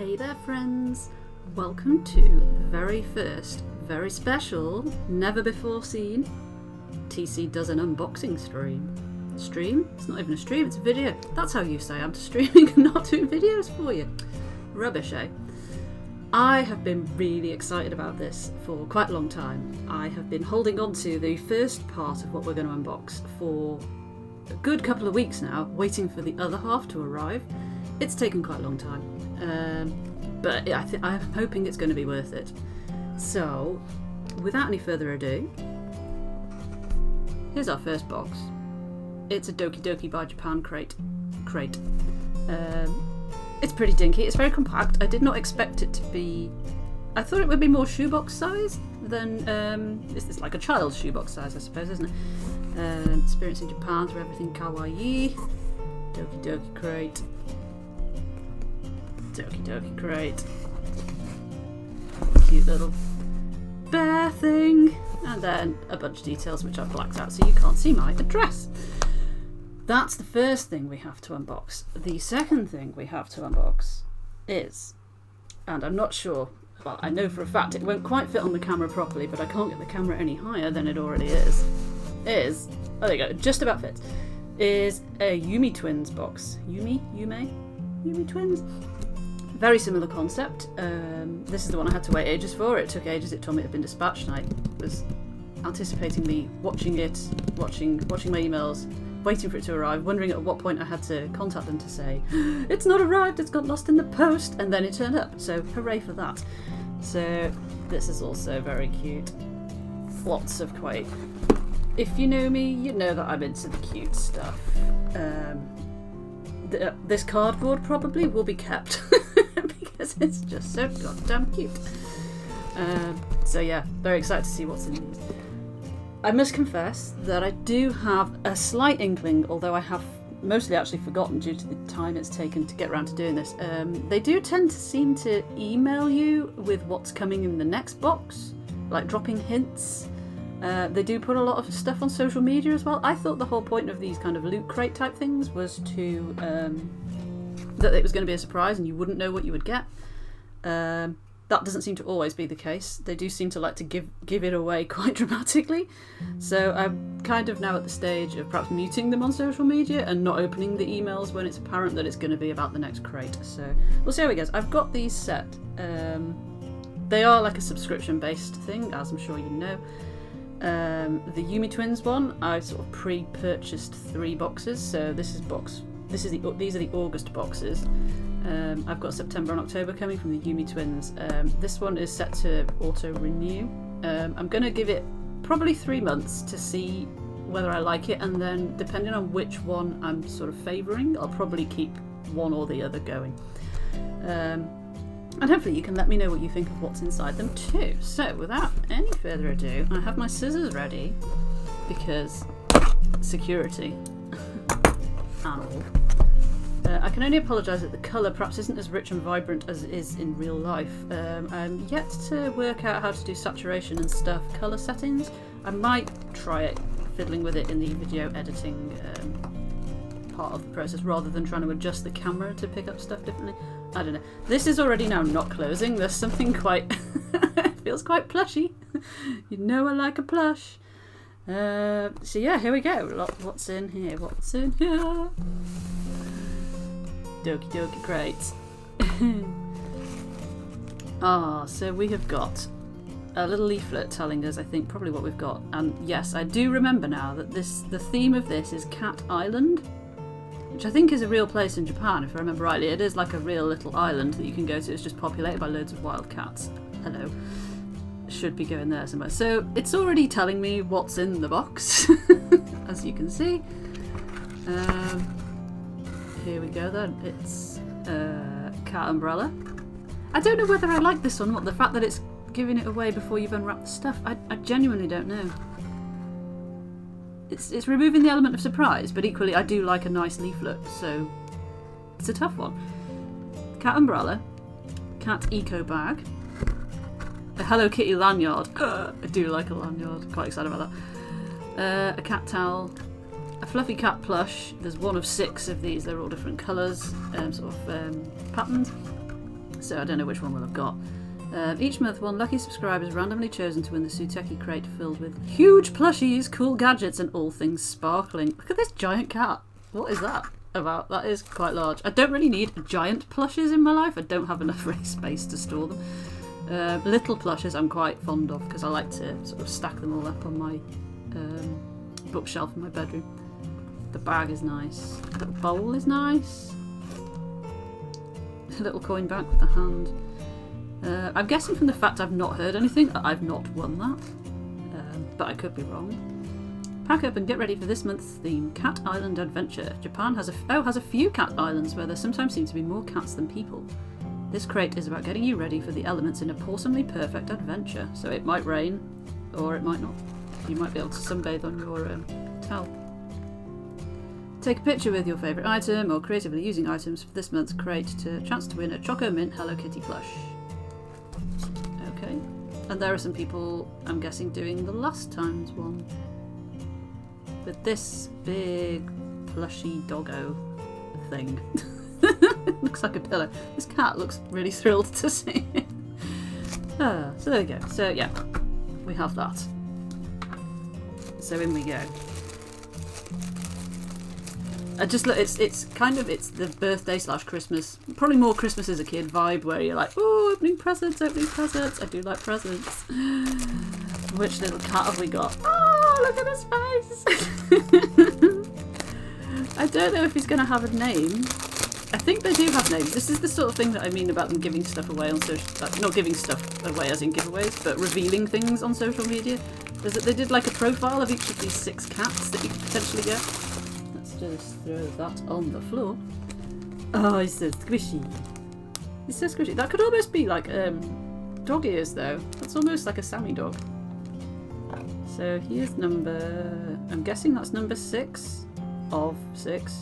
Hey there friends, welcome to the very first, very special, never before seen TC does an unboxing stream. Stream? It's not even a stream, it's a video. That's how you say I'm streaming and not doing videos for you. Rubbish, eh? I have been really excited about this for quite a long time. I have been holding on to the first part of what we're going to unbox for a good couple of weeks now, waiting for the other half to arrive. It's taken quite a long time, but I'm hoping it's going to be worth it. So, without any further ado, here's our first box. It's a Doki Doki by Japan crate. It's pretty dinky. It's very compact. I did not expect it to be... I thought it would be more shoebox size than... It's like a child's shoebox size, I suppose, isn't it? Experiencing Japan through everything Kawaii. Doki Doki crate. Doki Doki crate. Cute little bear thing. And then a bunch of details which I've blacked out so you can't see my address. That's the first thing we have to unbox. The second thing we have to unbox is, and I'm not sure, well, I know for a fact it won't quite fit on the camera properly, but I can't get the camera any higher than it already is, oh there you go, just about fits, is a Yume Twins box. Yume Twins? Very similar concept. This is the one I had to wait ages for. It took ages, it told me it had been dispatched, and I was anticipating me watching my emails, waiting for it to arrive, wondering at what point I had to contact them to say, it's not arrived, it's got lost in the post, and then it turned up. So hooray for that. So this is also very cute. Lots of Kawaii. If you know me, you know that I'm into the cute stuff. This cardboard probably will be kept because it's just so goddamn cute. So yeah, very excited to see what's in these. I must confess that I do have a slight inkling, although I have mostly actually forgotten due to the time it's taken to get around to doing this. They do tend to seem to email you with what's coming in the next box, like dropping hints. They do put a lot of stuff on social media as well. I thought the whole point of these kind of loot crate type things was to that it was going to be a surprise and you wouldn't know what you would get. That doesn't seem to always be the case. They do seem to like to give it away quite dramatically. So I'm kind of now at the stage of perhaps muting them on social media and not opening the emails when it's apparent that it's going to be about the next crate. So we'll see how it goes. I've got these set. They are like a subscription based thing, as I'm sure you know. The Yume Twins one, I sort of pre-purchased 3 boxes. So these are the August boxes. I've got September and October coming from the Yume Twins. This one is set to auto-renew. I'm going to give it probably 3 months to see whether I like it, and then depending on which one I'm sort of favouring, I'll probably keep one or the other going. And hopefully you can let me know what you think of what's inside them too. So without any further ado, I have my scissors ready because security and all. I can only apologise that the colour perhaps isn't as rich and vibrant as it is in real life. I'm yet to work out how to do saturation and stuff, colour settings. I might try it, fiddling with it in the video editing part of the process rather than trying to adjust the camera to pick up stuff differently. I don't know. This is already now not closing. There's something quite... it feels quite plushy. You know I like a plush. So yeah, here we go. What's in here? What's in here? Doki Doki crates. So we have got a little leaflet telling us, I think, probably what we've got. And yes, I do remember now that the theme of this is Cat Island, which I think is a real place in Japan, if I remember rightly. It is like a real little island that you can go to. It's just populated by loads of wild cats. Hello. Should be going there somewhere. So it's already telling me what's in the box, as you can see. Here we go then. It's a cat umbrella. I don't know whether I like this or not. The fact that it's giving it away before you've unwrapped the stuff, I genuinely don't know. It's removing the element of surprise, but equally I do like a nice leaflet, so it's a tough one. Cat umbrella, cat eco bag, a Hello Kitty lanyard. I do like a lanyard, quite excited about that. A cat towel, a fluffy cat plush. There's one of 6 of these. They're all different colours, patterns. so I don't know which one we'll have got. Each month, one lucky subscriber is randomly chosen to win the Suteki crate filled with huge plushies, cool gadgets, and all things sparkling. Look at this giant cat. What is that about? That is quite large. I don't really need giant plushes in my life. I don't have enough really space to store them. Little plushes I'm quite fond of because I like to sort of stack them all up on my bookshelf in my bedroom. The bag is nice. The bowl is nice. A little coin bank with a hand. I'm guessing from the fact I've not heard anything that I've not won that, but I could be wrong. Pack up and get ready for this month's theme, Cat Island Adventure. Japan has a few cat islands where there sometimes seem to be more cats than people. This crate is about getting you ready for the elements in a awesomely perfect adventure. So it might rain, or it might not. You might be able to sunbathe on your towel. Take a picture with your favourite item or creatively using items for this month's crate to chance to win a Choco Mint Hello Kitty plush. Okay, and there are some people, I'm guessing, doing the last time's one. With this big plushy doggo thing. Looks like a pillow. This cat looks really thrilled to see it. So there we go. So yeah, we have that. So in we go. I just look. It's the birthday / Christmas, probably more Christmas as a kid vibe where you're like, oh, opening presents. I do like presents. Which little cat have we got? Oh, look at his face. I don't know if he's going to have a name. I think they do have names. This is the sort of thing that I mean about them giving stuff away on social... not giving stuff away as in giveaways, but revealing things on social media. They did like a profile of each of these 6 cats that you could potentially get. Let's just throw that on the floor. Oh, he's so squishy. He's so squishy. That could almost be like dog ears though. That's almost like a Sammy dog. So here's number... I'm guessing that's number 6 of 6.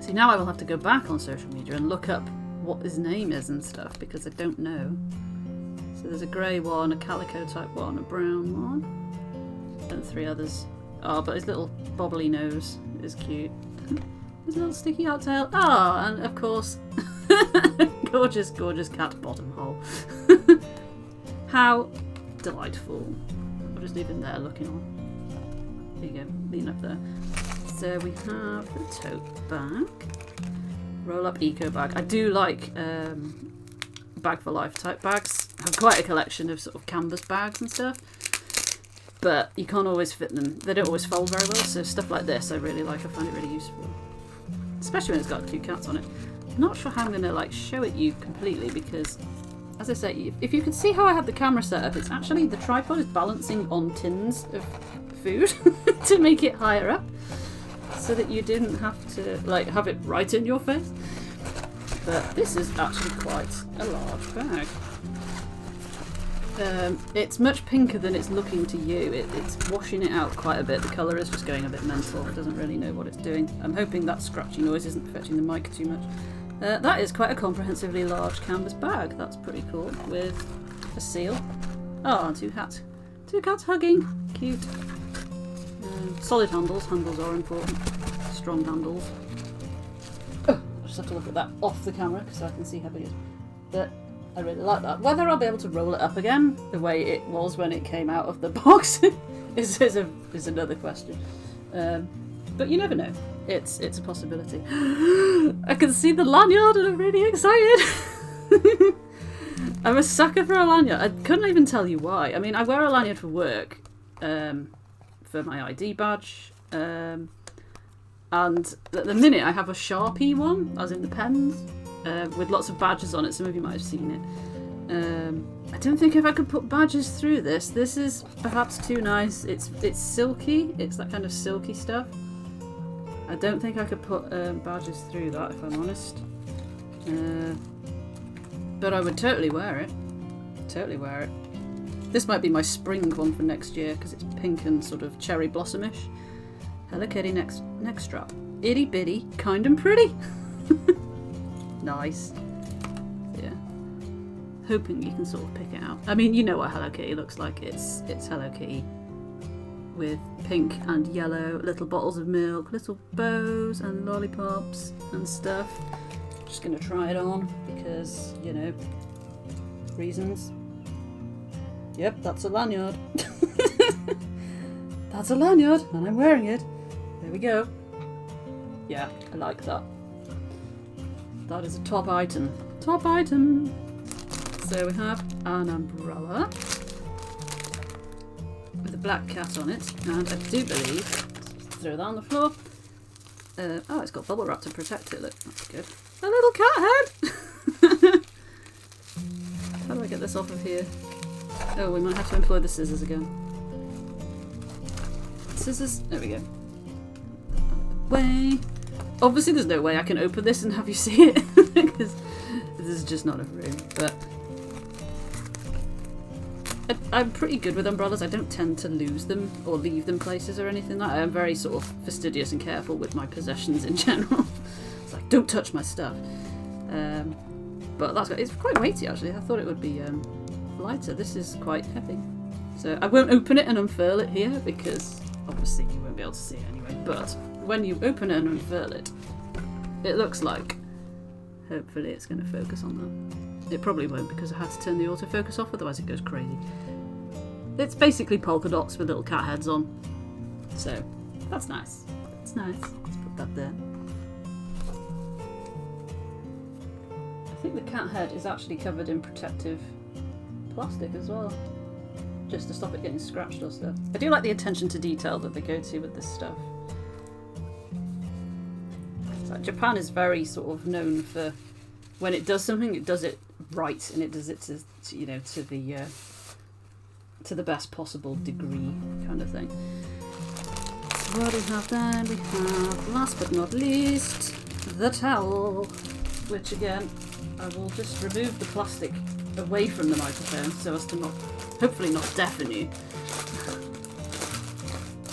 See, now I will have to go back on social media and look up what his name is and stuff because I don't know. So there's a grey one, a calico type one, a brown one, and 3 others. Oh, but his little bobbly nose is cute. His little sticky out tail. Oh, and of course, gorgeous, gorgeous cat bottom hole. How delightful. I'll just leave him there looking on. There you go, lean up there. So we have the tote bag, roll up eco bag. I do like bag for life type bags. I have quite a collection of sort of canvas bags and stuff, but you can't always fit them. They don't always fold very well, so stuff like this I really like. I find it really useful, especially when it's got cute cats on it. I'm not sure how I'm going to like show it you completely because, as I say, if you can see how I have the camera set up, it's actually the tripod is balancing on tins of food to make it higher up, so that you didn't have to like have it right in your face. But this is actually quite a large bag. It's much pinker than it's looking to you. It's washing it out quite a bit. The colour is just going a bit mental. It doesn't really know what it's doing. I'm hoping that scratchy noise isn't affecting the mic too much. That is quite a comprehensively large canvas bag. That's pretty cool. With a seal. Oh, and 2 cats. 2 cats hugging. Cute. Solid handles. Handles are important. Strong handles. Oh, I just have to look at that off the camera because I can see how big it is. But I really like that. Whether I'll be able to roll it up again the way it was when it came out of the box is another question. But you never know. It's a possibility. I can see the lanyard and I'm really excited. I'm a sucker for a lanyard. I couldn't even tell you why. I mean, I wear a lanyard for work. For my ID badge, and at the minute I have a Sharpie one, as in the pens, with lots of badges on it. Some of you might have seen it. I don't think if I could put badges through this. This is perhaps too nice. It's silky. It's that kind of silky stuff. I don't think I could put badges through that if I'm honest. But I would totally wear it. Totally wear it. This might be my spring one for next year because it's pink and sort of cherry blossomish. Hello Kitty neck strap. Itty bitty, kind and pretty. Nice. Yeah. Hoping you can sort of pick it out. I mean, you know what Hello Kitty looks like. It's Hello Kitty with pink and yellow little bottles of milk, little bows and lollipops and stuff. Just gonna try it on because, you know, reasons. Yep, that's a lanyard. That's a lanyard, and I'm wearing it. There we go. Yeah, I like that. That is a top item. Top item! So we have an umbrella with a black cat on it, and I do believe, let's throw that on the floor. Oh, it's got bubble wrap to protect it, look, that's good. A little cat head! How do I get this off of here? Oh, we might have to employ the scissors again. Scissors, there we go. Way. Obviously there's no way I can open this and have you see it, because this is just not a room, but I'm pretty good with umbrellas. I don't tend to lose them or leave them places or anything like that. I'm very sort of fastidious and careful with my possessions in general. It's like, don't touch my stuff. But it's quite weighty actually. I thought it would be lighter. This is quite heavy. So I won't open it and unfurl it here because obviously you won't be able to see it anyway. But when you open it and unfurl it, it looks like, hopefully it's going to focus on that. It probably won't because I had to turn the autofocus off, otherwise it goes crazy. It's basically polka dots with little cat heads on. So that's nice. That's nice. Let's put that there. I think the cat head is actually covered in protective plastic as well, just to stop it getting scratched or stuff. I do like the attention to detail that they go to with this stuff. It's like Japan is very sort of known for when it does something, it does it right, and it does it to you know, to the best possible degree, kind of thing. So what do we have then? We have, last but not least, the towel, which again, I will just remove the plastic away from the microphone so as to not, hopefully not deafen you.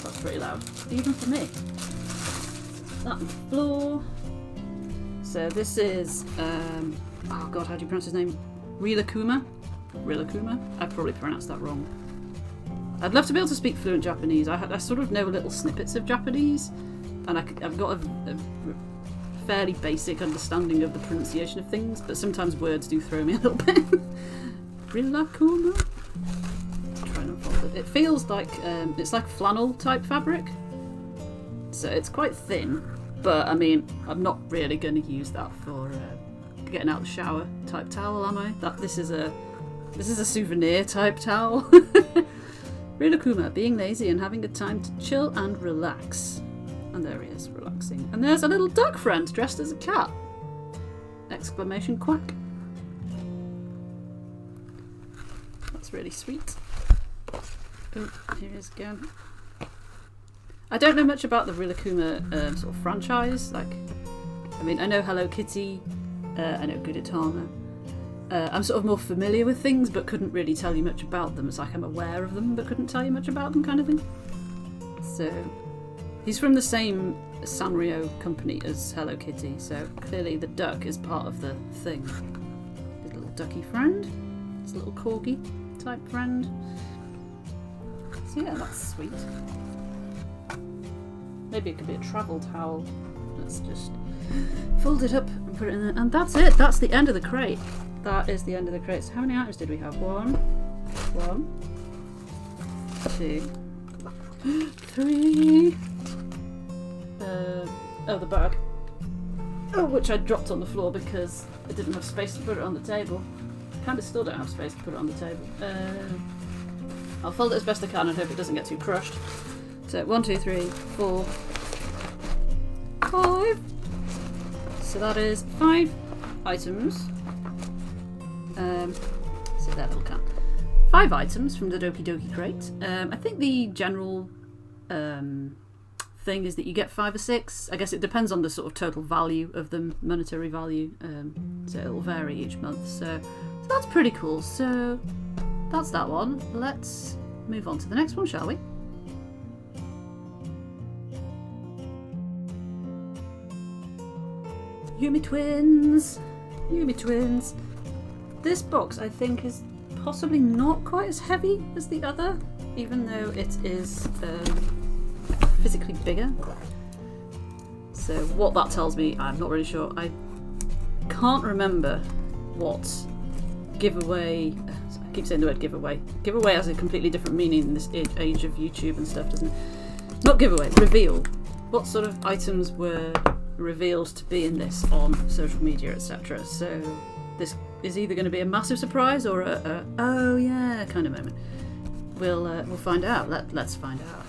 That's pretty loud, even for me. That on the floor. So this is, oh god, how do you pronounce his name? Rilakuma? Rilakuma? I probably pronounced that wrong. I'd love to be able to speak fluent Japanese. I sort of know little snippets of Japanese, and I've got a fairly basic understanding of the pronunciation of things, but sometimes words do throw me a little bit. Rilakuma? Try and unfold it. It feels like, it's like flannel type fabric, so it's quite thin, but I mean, I'm not really going to use that for getting out of the shower type towel, am I? This is a souvenir type towel. Rilakuma, being lazy and having a time to chill and relax. And there he is, relaxing. And there's a little duck friend dressed as a cat! Exclamation quack. That's really sweet. Oh, here he is again. I don't know much about the Rilakuma sort of franchise. Like, I mean, I know Hello Kitty, I know Gudetama. I'm sort of more familiar with things, but couldn't really tell you much about them. It's like I'm aware of them, but couldn't tell you much about them, kind of thing. So, he's from the same Sanrio company as Hello Kitty, so clearly the duck is part of the thing. His little ducky friend, his little corgi type friend. So yeah, that's sweet. Maybe it could be a travel towel. Let's just fold it up and put it in there. And that's it, that's the end of the crate. That is the end of the crate. So how many items did we have? One, two, three. Oh, the bag. Oh, which I dropped on the floor because I didn't have space to put it on the table. Kind of still don't have space to put it on the table. I'll fold it as best I can and hope it doesn't get too crushed. So 1, 2, 3, 4, 5. So that is 5 items. So that little cat. 5 items from the Doki Doki crate. I think the general thing is that you get 5 or 6. I guess it depends on the sort of total value of them, monetary value. So it'll vary each month. So that's pretty cool. So that's that one. Let's move on to the next one, shall we? Yume twins! Yume twins! This box, I think, is possibly not quite as heavy as the other, even though it is physically bigger. So what that tells me, I'm not really sure. I can't remember what giveaway... I keep saying the word giveaway. Giveaway has a completely different meaning in this age of YouTube and stuff, doesn't it? Not giveaway, reveal. What sort of items were revealed to be in this on social media, etc. So this is either going to be a massive surprise or a oh yeah kind of moment. We'll find out. Let's find out.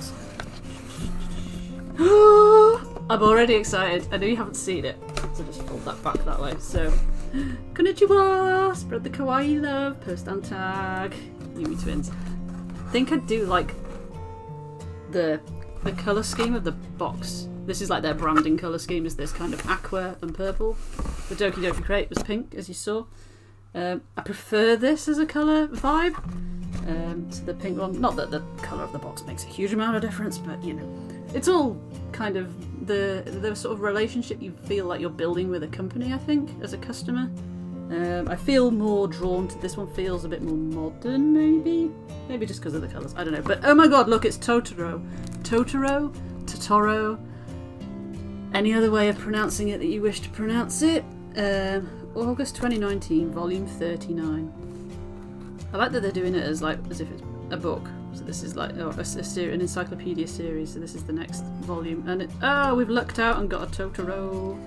I'm already excited. I know you haven't seen it, so just fold that back that way. So, Konnichiwa! Spread the kawaii love. Post and tag. Yume twins. I think I do like the colour scheme of the box. This is like their branding colour scheme, is this kind of aqua and purple. The Doki Doki crate was pink, as you saw. I prefer this as a colour vibe to the pink one. Not that the colour of the box makes a huge amount of difference, but you know, it's all kind of the sort of relationship you feel like you're building with a company, I think, as a customer. I feel more drawn to this one. Feels a bit more modern, maybe just because of the colours. I don't know. But oh my god, look, it's Totoro. Totoro. Any other way of pronouncing it that you wish to pronounce it? August 2019, volume 39. I like that they're doing it as if it's a book. So this is like an encyclopedia series. So this is the next volume, and we've lucked out and got a Totoro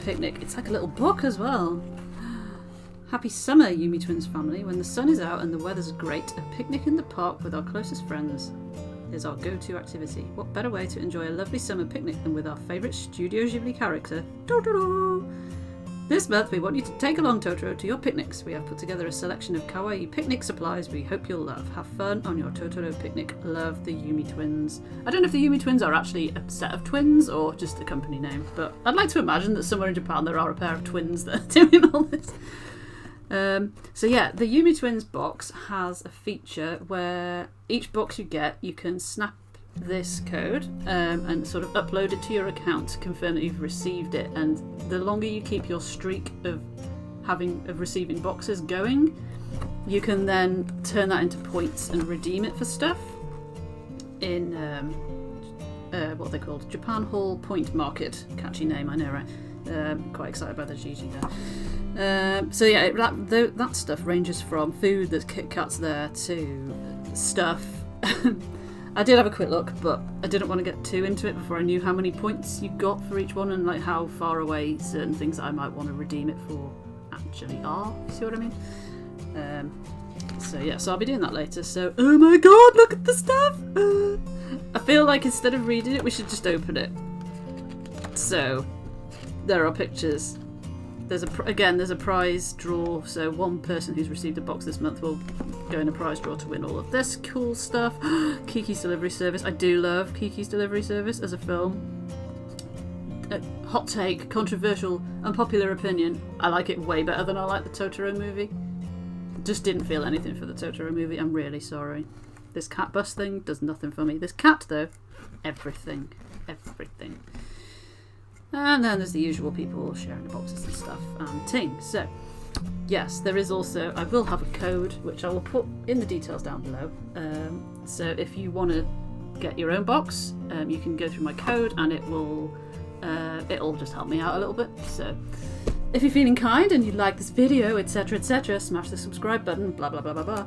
picnic. It's like a little book as well. Happy summer, Yume Twins family. When the sun is out and the weather's great, a picnic in the park with our closest friends is our go-to activity. What better way to enjoy a lovely summer picnic than with our favourite Studio Ghibli character, Totoro? This month we want you to take along Totoro to your picnics. We have put together a selection of kawaii picnic supplies we hope you'll love. Have fun on your Totoro picnic. Love, the Yume Twins. I don't know if the Yume Twins are actually a set of twins or just a company name, but I'd like to imagine that somewhere in Japan there are a pair of twins that are doing all this. So yeah, the Yume Twins box has a feature where each box you get, you can snap this code and sort of upload it to your account to confirm that you've received it, and the longer you keep your streak of receiving boxes going, you can then turn that into points and redeem it for stuff in what are they called? Japan Hall Point Market. Catchy name, I know, right? Quite excited by the GG there. So yeah, that stuff ranges from food, there's Kit Kats there, to stuff. I did have a quick look, but I didn't want to get too into it before I knew how many points you got for each one and like how far away certain things that I might want to redeem it for actually are. You see what I mean? So yeah, so I'll be doing that later. So, oh my god, look at the stuff! I feel like instead of reading it, we should just open it. So, there are pictures. There's a prize draw, so one person who's received a box this month will go in a prize draw to win all of this cool stuff. Kiki's Delivery Service. I do love Kiki's Delivery Service as a film. Hot take, controversial, unpopular opinion. I like it way better than I like the Totoro movie. Just didn't feel anything for the Totoro movie. I'm really sorry. This cat bus thing does nothing for me. This cat, though, everything. And then there's the usual people sharing the boxes and stuff and ting. So, yes, there is also, I will have a code, which I will put in the details down below. So if you want to get your own box, you can go through my code and it'll just help me out a little bit. So if you're feeling kind and you like this video, etc, smash the subscribe button, blah, blah, blah, blah, blah,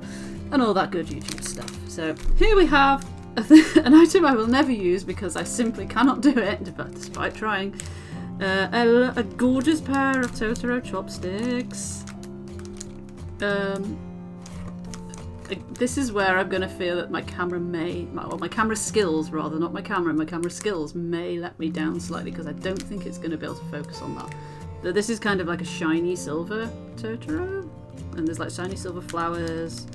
and all that good YouTube stuff. So here we have an item I will never use because I simply cannot do it, despite trying. A gorgeous pair of Totoro chopsticks. This is where I'm going to feel that my camera my camera skills rather, not my camera skills may let me down slightly because I don't think it's going to be able to focus on that. But this is kind of like a shiny silver Totoro, and there's like shiny silver flowers,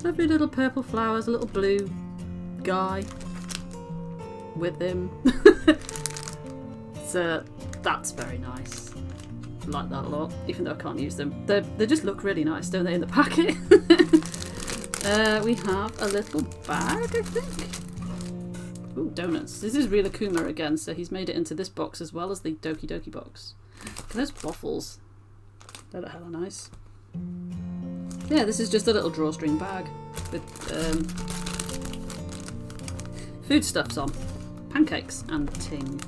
lovely little purple flowers, a little blue guy with him. So that's very nice. I like that a lot, even though I can't use them. They just look really nice, don't they, in the packet? We have a little bag, I think. Ooh, donuts. This is Real Akuma again, so he's made it into this box as well as the Doki Doki box. Those waffles. They look hella nice. Yeah, this is just a little drawstring bag with foodstuffs on. Pancakes and ting.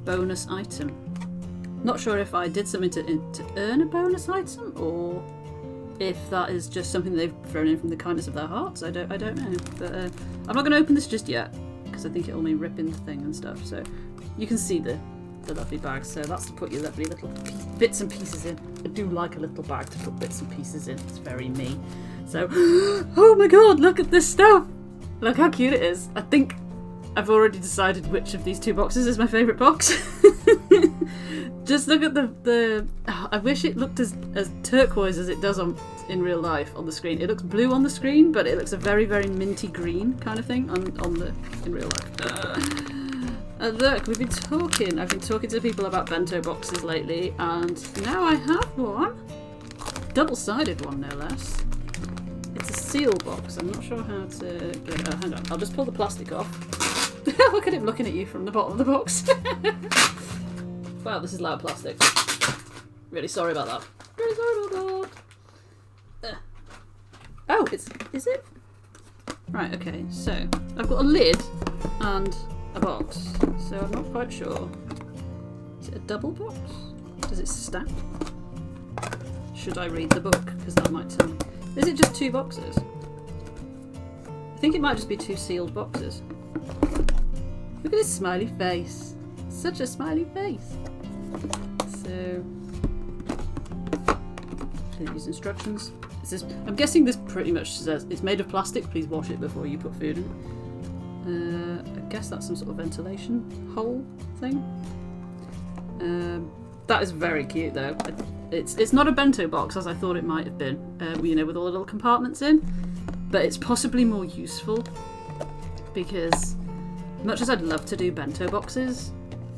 Bonus item. Not sure if I did something to earn a bonus item, or if that is just something they've thrown in from the kindness of their hearts. I don't know. But I'm not going to open this just yet, because I think it'll mean ripping the thing and stuff. So you can see the lovely bag. So that's to put your lovely little bits and pieces in. I do like a little bag to put bits and pieces in. It's very me. So, oh my god, look at this stuff! Look how cute it is. I think I've already decided which of these two boxes is my favourite box. Just look at the I wish it looked as turquoise as it does in real life on the screen. It looks blue on the screen, but it looks a very, very minty green kind of thing in real life. Look, I've been talking to people about bento boxes lately, and now I have one. Double-sided one, no less. It's a seal box. I'm not sure how to get it. Oh, hang on. I'll just pull the plastic off. Look at him looking at you from the bottom of the box. Wow, this is loud plastic. Really sorry about that. Really sorry about that. Oh, is it? Right, okay, so I've got a lid and a box, so I'm not quite sure. Is it a double box? Does it stack? Should I read the book? Because that might tell me. Is it just two boxes? I think it might just be two sealed boxes. Look at his smiley face. Such a smiley face. So, these instructions. I'm guessing this pretty much says it's made of plastic. Please wash it before you put food in. I guess that's some sort of ventilation hole thing. That is very cute though. It's not a bento box as I thought it might have been. With all the little compartments in, but it's possibly more useful because, much as I'd love to do bento boxes,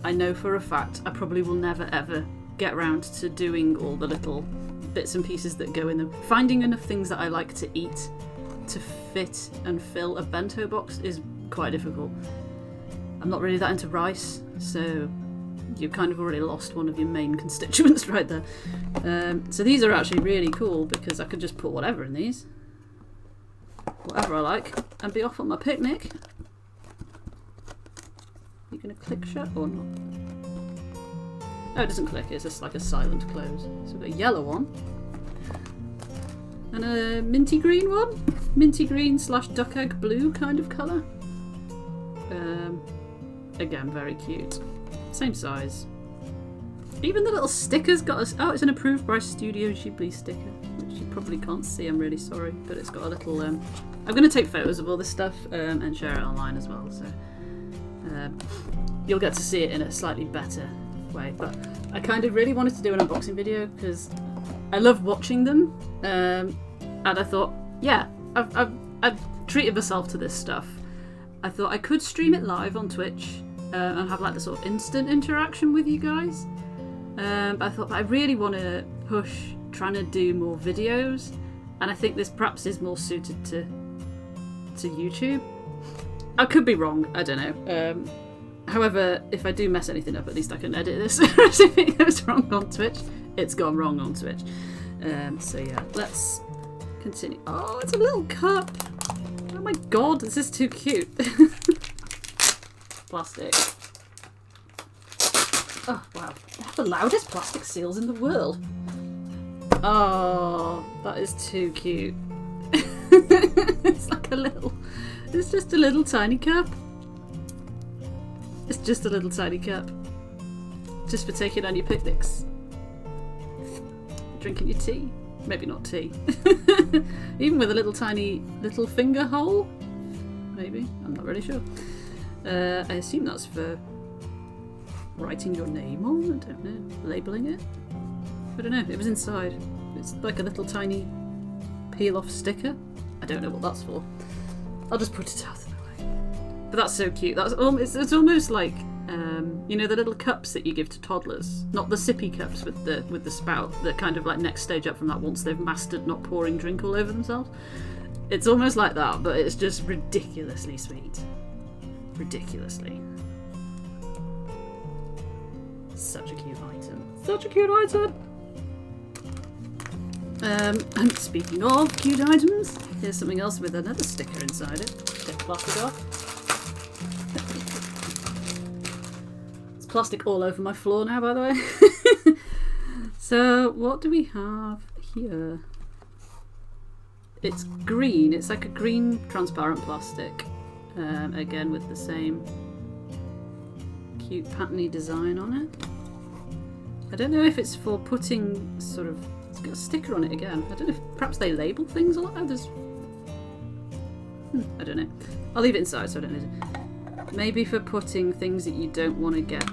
I know for a fact I probably will never ever get around to doing all the little bits and pieces that go in them. Finding enough things that I like to eat to fit and fill a bento box is quite difficult. I'm not really that into rice, so you've kind of already lost one of your main constituents right there. So these are actually really cool because I could just put whatever in these. Whatever I like, and be off on my picnic. You gonna click shut or not? Oh, it doesn't click, it's just like a silent close. So we've got a yellow one. And a minty green one. Minty green / duck egg blue kind of colour. Again, very cute. Same size. Even the little stickers got us. Oh, it's an approved by Studio Ghibli sticker, which you probably can't see, I'm really sorry. But it's got a little. I'm going to take photos of all this stuff and share it online as well. So. You'll get to see it in a slightly better way, but I kind of really wanted to do an unboxing video because I love watching them, and I thought, yeah, I've treated myself to this stuff. I thought I could stream it live on Twitch and have like the sort of instant interaction with you guys, but I thought I really want to push trying to do more videos, and I think this perhaps is more suited to YouTube. I could be wrong, I don't know. However, if I do mess anything up, at least I can edit this. If it goes wrong on Twitch, it's gone wrong on Twitch. So yeah, let's continue. Oh, it's a little cup. Oh my god, this is too cute. Plastic. Oh, wow. They have the loudest plastic seals in the world. Oh, that is too cute. It's like a little... It's just a little tiny cup. It's just a little tiny cup. Just for taking on your picnics. Drinking your tea. Maybe not tea. Even with a little tiny little finger hole. Maybe. I'm not really sure. I assume that's for writing your name on. I don't know. Labelling it. I don't know. It was inside. It's like a little tiny peel-off sticker. I don't know what that's for. I'll just put it out of the way. But that's so cute. That's it's almost like the little cups that you give to toddlers, not the sippy cups with the spout. The kind of like next stage up from that once they've mastered not pouring drink all over themselves. It's almost like that, but it's just ridiculously sweet. Ridiculously. Such a cute item. Such a cute item. And speaking of cute items, here's something else with another sticker inside it. Take the plastic off. There's plastic all over my floor now, by the way. So what do we have here? It's green. It's like a green transparent plastic. Again with the same cute patterny design on it. I don't know if it's for putting sort of... It's got a sticker on it again. I don't know if perhaps they label things a lot. Oh, there's... I don't know. I'll leave it inside so I don't lose it. Maybe for putting things that you don't want to get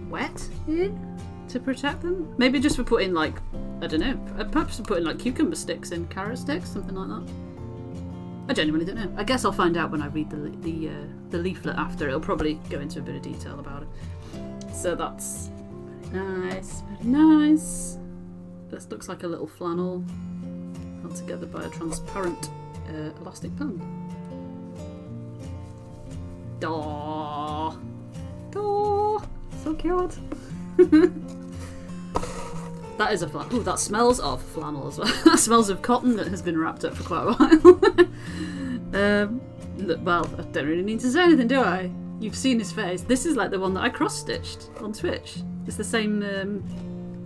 wet in to protect them. Maybe just for putting like, I don't know, perhaps for putting like cucumber sticks in carrot sticks, something like that. I genuinely don't know. I guess I'll find out when I read the leaflet after. It'll probably go into a bit of detail about it. So that's nice, very nice. This looks like a little flannel held together by a transparent elastic band. Aww. Aww. So cute. That is a flannel. Ooh, that smells of flannel as well. That smells of cotton that has been wrapped up for quite a while. Well, I don't really need to say anything, do I? You've seen his face. This is like the one that I cross-stitched on Twitch. It's the same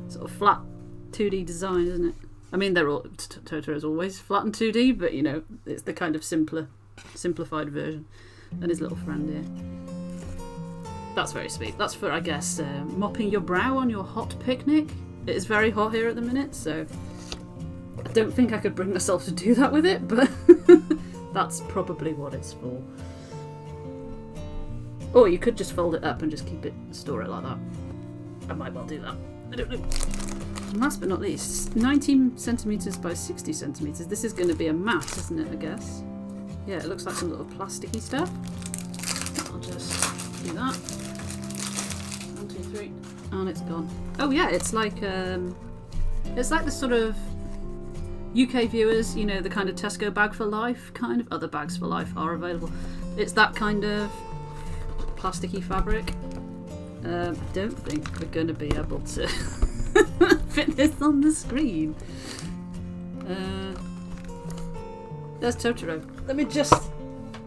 sort of flat 2D design, isn't it? I mean, they're all Totoro's always flat and 2D, but you know, it's the kind of simplified version. And his little friend here. That's very sweet. That's for, I guess, mopping your brow on your hot picnic. It is very hot here at the minute, so I don't think I could bring myself to do that with it, but that's probably what it's for. Or you could just fold it up and just keep it, store it like that. I might well do that. I don't know. And last but not least, 19 centimetres by 60 centimetres. This is going to be a mat, isn't it, I guess? Yeah, it looks like some little plasticky stuff. I'll just do that. 1, 2, 3, and it's gone. Oh yeah, it's like the sort of UK viewers, you know, the kind of Tesco bag for life kind of. Other bags for life are available. It's that kind of plasticky fabric. I don't think we're going to be able to fit this on the screen. There's Totoro. Let me just...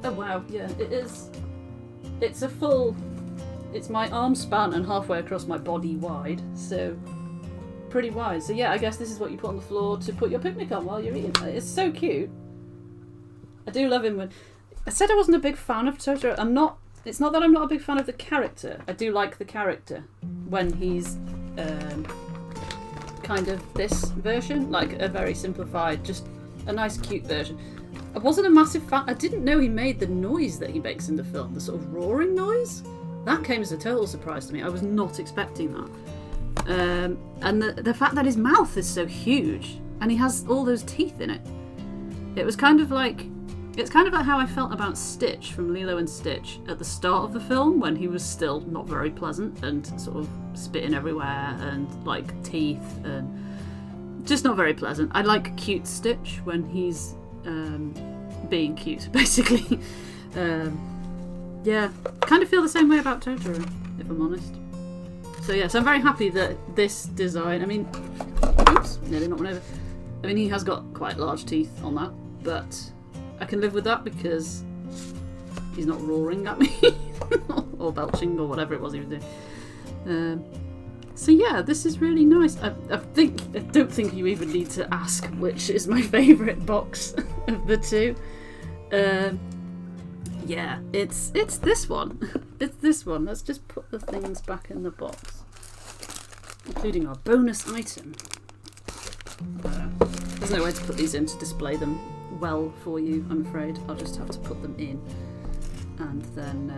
Oh wow, yeah, it is. It's a full... It's my arm span and halfway across my body wide, so pretty wide. So yeah, I guess this is what you put on the floor to put your picnic on while you're eating. It's so cute. I do love him when... I said I wasn't a big fan of Totoro. I'm not... It's not that I'm not a big fan of the character. I do like the character when he's kind of this version, like a very simplified, just a nice cute version. I wasn't a massive fan. I didn't know he made the noise that he makes in the film, the sort of roaring noise. That came as a total surprise to me. I was not expecting that. And the fact that his mouth is so huge and he has all those teeth in it. It was kind of like... It's kind of like how I felt about Stitch from Lilo and Stitch at the start of the film when he was still not very pleasant and sort of spitting everywhere and like teeth and just not very pleasant. I like cute Stitch when he's being cute, basically. Yeah, kind of feel the same way about Totoro, if I'm honest. So yeah, so I'm very happy that this design, I mean, oops, nearly knocked one over. I mean, he has got quite large teeth on that, but I can live with that because he's not roaring at me or belching or whatever it was he was doing. So yeah, this is really nice. I don't think you even need to ask which is my favourite box of the two. Yeah, it's this one. It's this one. Let's just put the things back in the box, including our bonus item. There's no way to put these in to display them well for you, I'm afraid. I'll just have to put them in and then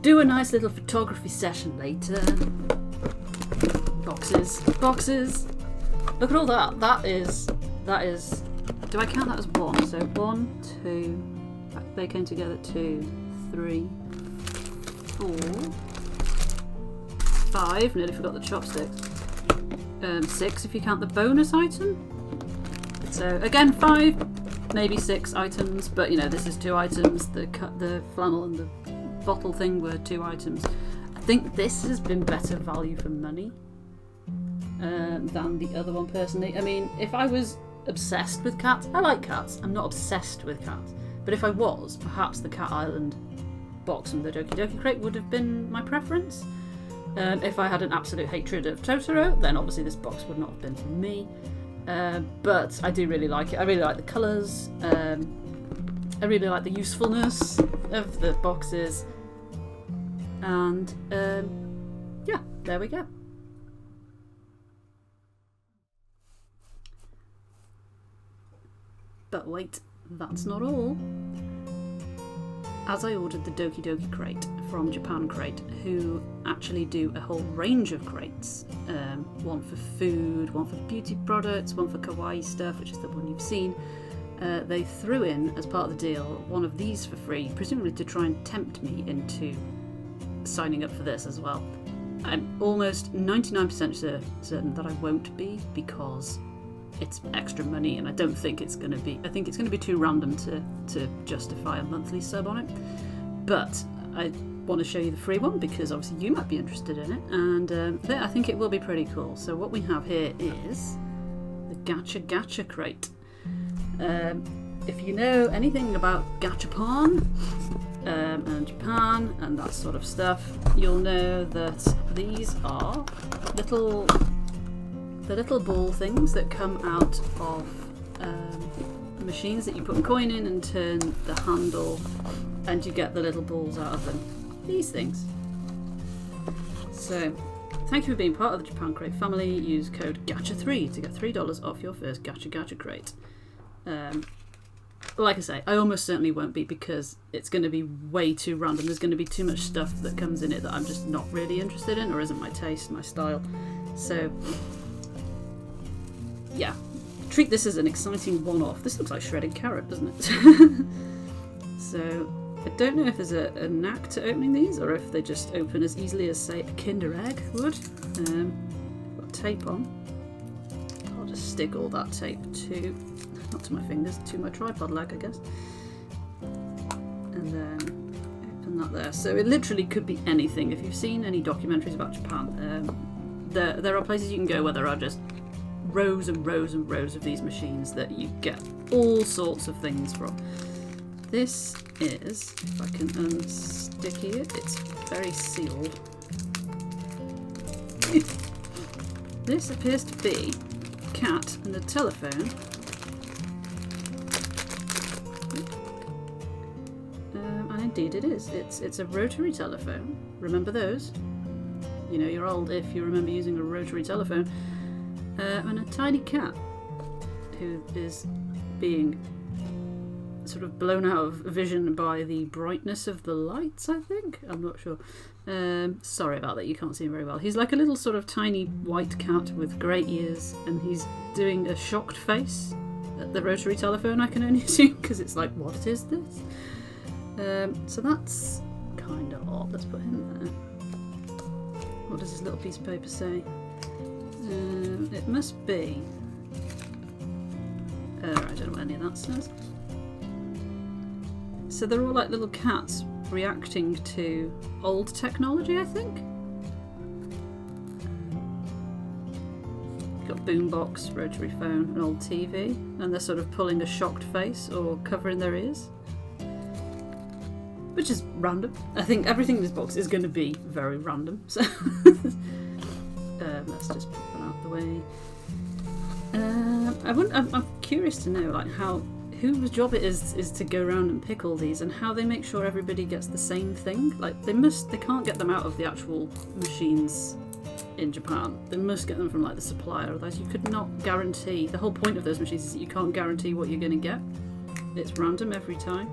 do a nice little photography session later. Boxes. Look at all that. That is. Do I count that as one? So 1, 2. They came together. 2, 3, 4, 5. Nearly forgot the chopsticks. 6 if you count the bonus item. So again, 5, maybe 6 items, but you know, this is 2 items. The flannel and the bottle thing were 2 items. I think this has been better value for money than the other one personally. I mean, if I was obsessed with cats, I like cats. I'm not obsessed with cats, but if I was, perhaps the Cat Island box from the Doki Doki crate would have been my preference. If I had an absolute hatred of Totoro, then obviously this box would not have been for me. But I do really like it. I really like the colours. I really like the usefulness of the boxes. And yeah, there we go. But wait, that's not all. As I ordered the Doki Doki crate from Japan Crate, who actually do a whole range of crates, one for food, one for beauty products, one for Kawaii stuff, which is the one you've seen, they threw in, as part of the deal, one of these for free, presumably to try and tempt me into signing up for this as well. I'm almost 99% certain that I won't be, because it's extra money and I don't think it's going to be, I think it's going to be too random to justify a monthly sub on it. But I want to show you the free one because obviously you might be interested in it, and I think it will be pretty cool. So what we have here is the Gacha crate. If you know anything about Gachapon and Japan and that sort of stuff, you'll know that these are the little ball things that come out of machines that you put a coin in and turn the handle, and you get the little balls out of them. These things. So, thank you for being part of the Japan Crate family. Use code GACHA3 to get $3 off your first Gacha crate. Like I say, I almost certainly won't be, because it's going to be way too random. There's going to be too much stuff that comes in it that I'm just not really interested in, or isn't my taste, my style. So, yeah, treat this as an exciting one-off. This looks like shredded carrot, doesn't it? So, I don't know if there's a knack to opening these, or if they just open as easily as, say, a Kinder Egg would. Got tape on. I'll just stick all that tape to, not to my fingers, to my tripod leg, I guess. And then open that there. So it literally could be anything. If you've seen any documentaries about Japan, there are places you can go where there are just rows and rows and rows of these machines that you get all sorts of things from. This is, if I can unsticky it, it's very sealed. This appears to be a cat and a telephone. And indeed it is. It's a rotary telephone. Remember those? You know, you're old if you remember using a rotary telephone. And a tiny cat who is being sort of blown out of vision by the brightness of the lights, I think. I'm not sure. Sorry about that, you can't see him very well. He's like a little sort of tiny white cat with grey ears, and he's doing a shocked face at the rotary telephone, I can only assume, because it's like, what is this? So that's kind of odd. Let's put him there. What does this little piece of paper say? It must be... I don't know what any of that says. So they're all like little cats reacting to old technology, I think. Got boombox, rotary phone, an old TV, and they're sort of pulling a shocked face or covering their ears. Which is random. I think everything in this box is going to be very random. So let's just put that out of the way. I'm curious to know like whose job it is to go around and pick all these, and how they make sure everybody gets the same thing. Like they can't get them out of the actual machines in Japan. They must get them from like the supplier, otherwise you could not guarantee. The whole point of those machines is that you can't guarantee what you're going to get. It's random every time.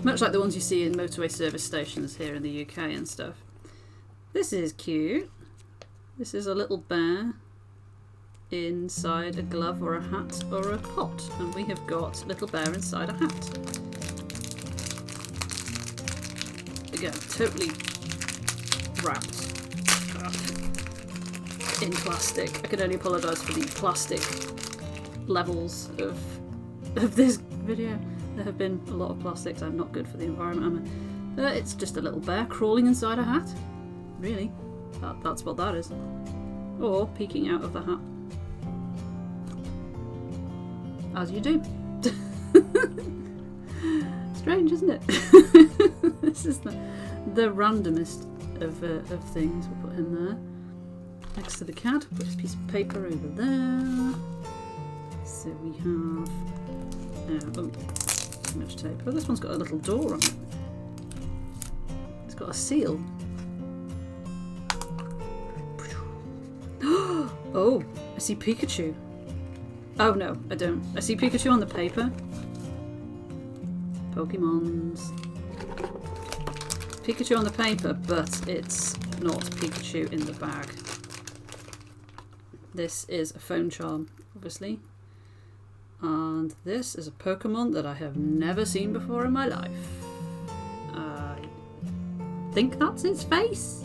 Much like the ones you see in motorway service stations here in the UK and stuff. This is cute. This is a little bear inside a glove or a hat or a pot, and we have got little bear inside a hat. Again, totally wrapped in plastic. I can only apologise for the plastic levels of this video. There have been a lot of plastics. I'm not good for the environment, am I? It's just a little bear crawling inside a hat. Really, that's what that is. Or peeking out of the hat. As you do. Strange, isn't it? This is the randomest of things. We'll put him there. Next to the cat, put a piece of paper over there. So we have... oh, too much tape. Oh, this one's got a little door on it. It's got a seal. Oh, I see Pikachu. Oh no, I don't. I see Pikachu on the paper. Pokemons. Pikachu on the paper, but it's not Pikachu in the bag. This is a phone charm, obviously. And this is a Pokemon that I have never seen before in my life. I think that's its face.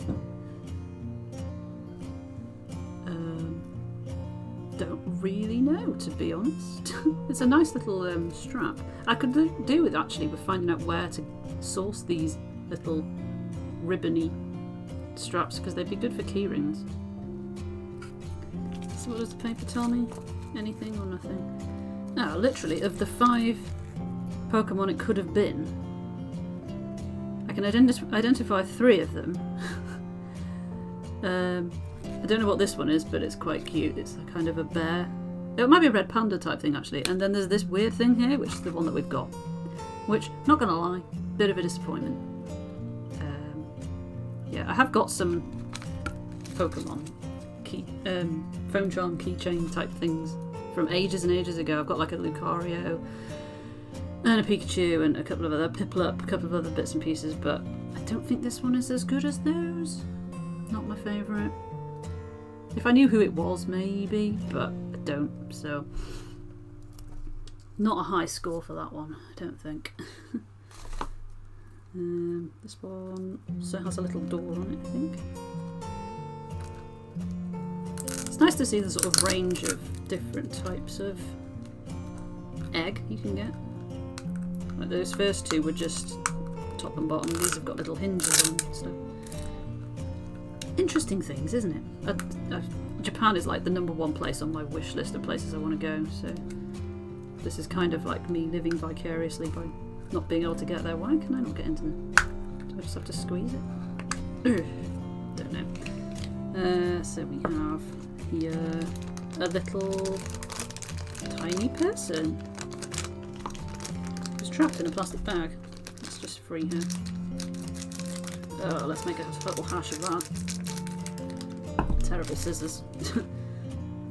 Don't really know, to be honest. It's a nice little strap. I could do with actually with finding out where to source these little ribbony straps, because they'd be good for key rings. So what does the paper tell me? Anything or nothing? Oh, literally, of the 5 Pokemon it could have been, I can identify 3 of them. I don't know what this one is, but it's quite cute. It's a kind of a bear. It might be a red panda type thing, actually. And then there's this weird thing here, which is the one that we've got. Which, not gonna lie, bit of a disappointment. Yeah, I have got some Pokemon phone charm keychain type things from ages and ages ago. I've got like a Lucario and a Pikachu and a couple of other Piplup, a couple of other bits and pieces, but I don't think this one is as good as those. Not my favourite. If I knew who it was, maybe, but I don't, so not a high score for that one, I don't think. This one also has a little door on it, I think. It's nice to see the sort of range of different types of egg you can get. Like those first 2 were just top and bottom. These have got little hinges on them, so interesting things, isn't it? Japan is like the #1 place on my wish list of places I want to go, so this is kind of like me living vicariously by not being able to get there. Why can I not get into them? Do I just have to squeeze it? Don't know. So we have here a little tiny person who's trapped in a plastic bag. Let's just free her. Oh, let's make a little hash of that. Terrible scissors.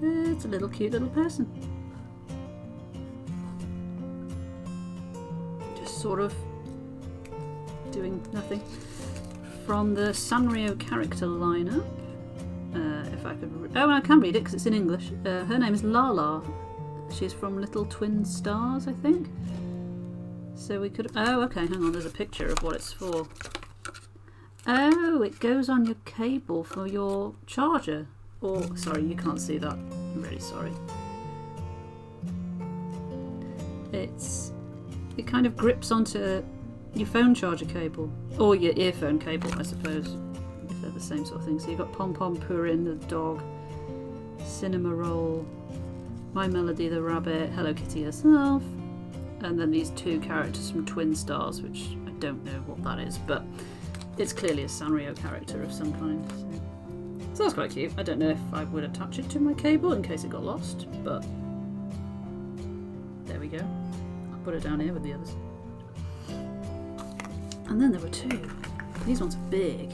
It's a little cute little person. Just sort of doing nothing. From the Sanrio character lineup, if I could... Oh, I can read it because it's in English. Her name is Lala. She's from Little Twin Stars, I think. So we could... Oh, okay, hang on, there's a picture of what it's for. Oh, it goes on your cable for your charger. Or, sorry, you can't see that. I'm really sorry. It kind of grips onto your phone charger cable. Or your earphone cable, I suppose. If they're the same sort of thing. So you've got Pom Pom Purin, the dog. Cinema Roll. My Melody, the rabbit. Hello Kitty herself. And then these 2 characters from Twin Stars, which I don't know what that is, but... it's clearly a Sanrio character of some kind. So that's quite cute. I don't know if I would attach it to my cable in case it got lost, but there we go. I'll put it down here with the others. And then there were 2. These ones are big.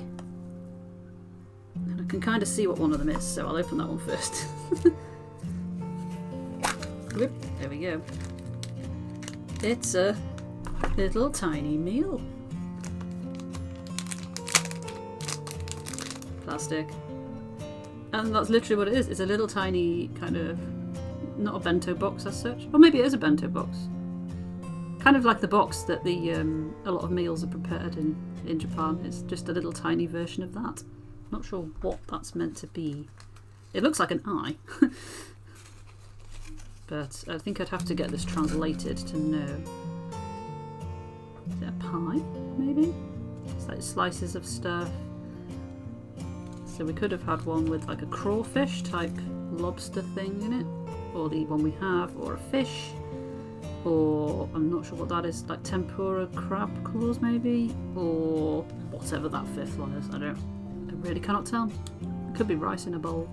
And I can kind of see what one of them is, so I'll open that one first. Whoop, there we go. It's a little tiny meal. Plastic. And that's literally what it is. It's a little tiny kind of, not a bento box as such. Or maybe it is a bento box. Kind of like the box that a lot of meals are prepared in Japan. It's just a little tiny version of that. Not sure what that's meant to be. It looks like an eye. But I think I'd have to get this translated to know. Is it a pie, maybe? It's like slices of stuff. So we could have had one with like a crawfish type lobster thing in it, or the one we have, or a fish. or I'm not sure what that is, like tempura crab claws maybe, or whatever that fifth one is. I really cannot tell. It could be rice in a bowl.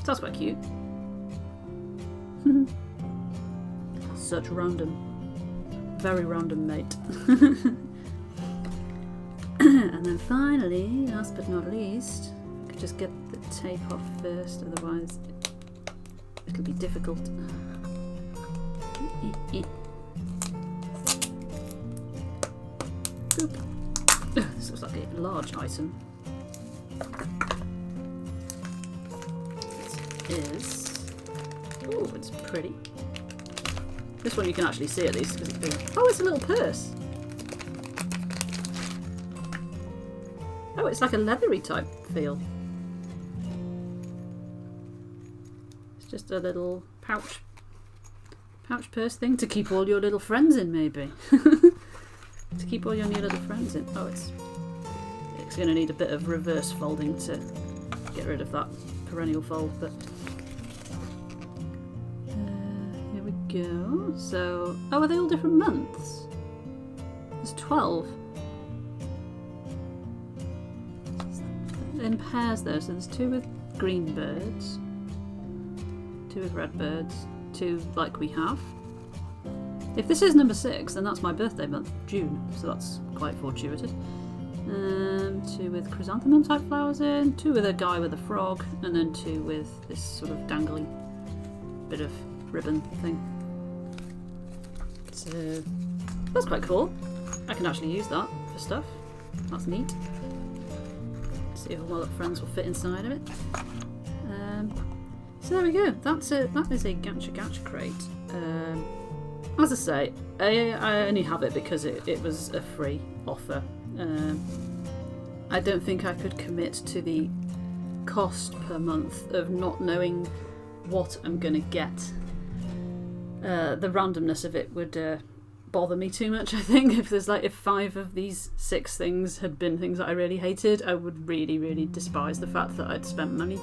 That's quite cute. Such random, very random mate. And then finally, last but not least, I could just get the tape off first, otherwise it'll be difficult. This looks like a large item. It is. Oh, it's pretty. This one you can actually see at least because it's big. Oh, it's a little purse. Oh, it's like a leathery type feel. It's just a little pouch purse thing to keep all your little friends in, maybe. To keep all your new little friends in. Oh, it's going to need a bit of reverse folding to get rid of that perennial fold, but here we go. So, oh, are they all different months? There's 12. In pairs though, so there's 2 with green birds, 2 with red birds, 2 like we have. If this is number 6, then that's my birthday month, June, so that's quite fortuitous. 2 with chrysanthemum type flowers in, 2 with a guy with a frog, and then 2 with this sort of dangly bit of ribbon thing. So that's quite cool. I can actually use that for stuff. That's neat. See if all my little friends will fit inside of it. So there we go. That's it. That is a Gacha crate. As I say, I only have it because it was a free offer. I don't think I could commit to the cost per month of not knowing what I'm going to get. The randomness of it would bother me too much, I think. If 5 of these 6 things had been things that I really hated, I would really, really despise the fact that I'd spent money.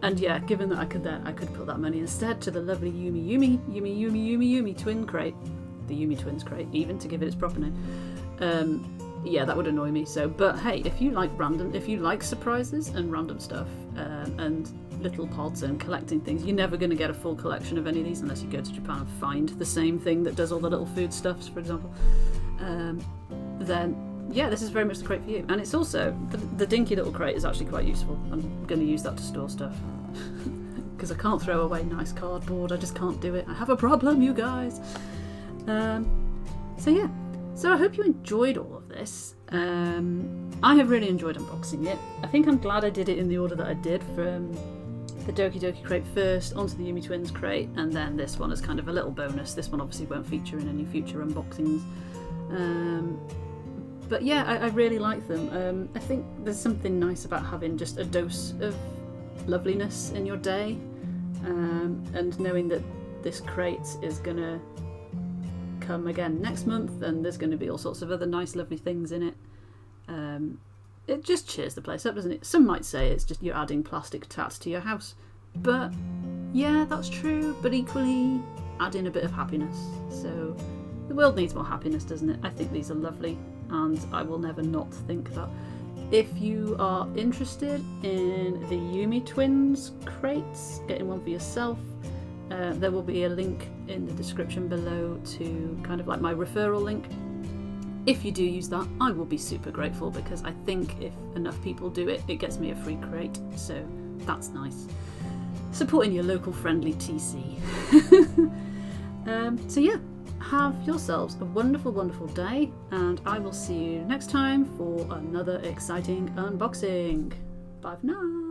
And yeah, given that I could put that money instead to the lovely Yume twin crate, the Yume twins crate, even to give it its proper name. Yeah, that would annoy me. So, but hey, if you like surprises and random stuff, and little pods and collecting things, you're never going to get a full collection of any of these unless you go to Japan and find the same thing that does all the little food stuffs, for example. Then yeah, this is very much the crate for you. And it's also, the dinky little crate is actually quite useful. I'm going to use that to store stuff. Because I can't throw away nice cardboard, I just can't do it. I have a problem, you guys. So yeah, so I hope you enjoyed all of this. I have really enjoyed unboxing it. I think I'm glad I did it in the order that I did, from the Doki Doki crate first, onto the Yume Twins crate, and then this one as kind of a little bonus. This one obviously won't feature in any future unboxings. But yeah, I really like them. I think there's something nice about having just a dose of loveliness in your day, and knowing that this crate is gonna come again next month, and there's going to be all sorts of other nice lovely things in it. It just cheers the place up, doesn't it? Some might say it's just you're adding plastic tat to your house, but yeah, that's true, but equally add in a bit of happiness. So the world needs more happiness, doesn't it? I think these are lovely, and I will never not think that. If you are interested in the Yume Twins crates, getting one for yourself, there will be a link in the description below to kind of like my referral link. If you do use that, I will be super grateful, because I think if enough people do it, it gets me a free crate, so that's nice. Supporting your local friendly TC. So yeah, have yourselves a wonderful, wonderful day, and I will see you next time for another exciting unboxing. Bye for now.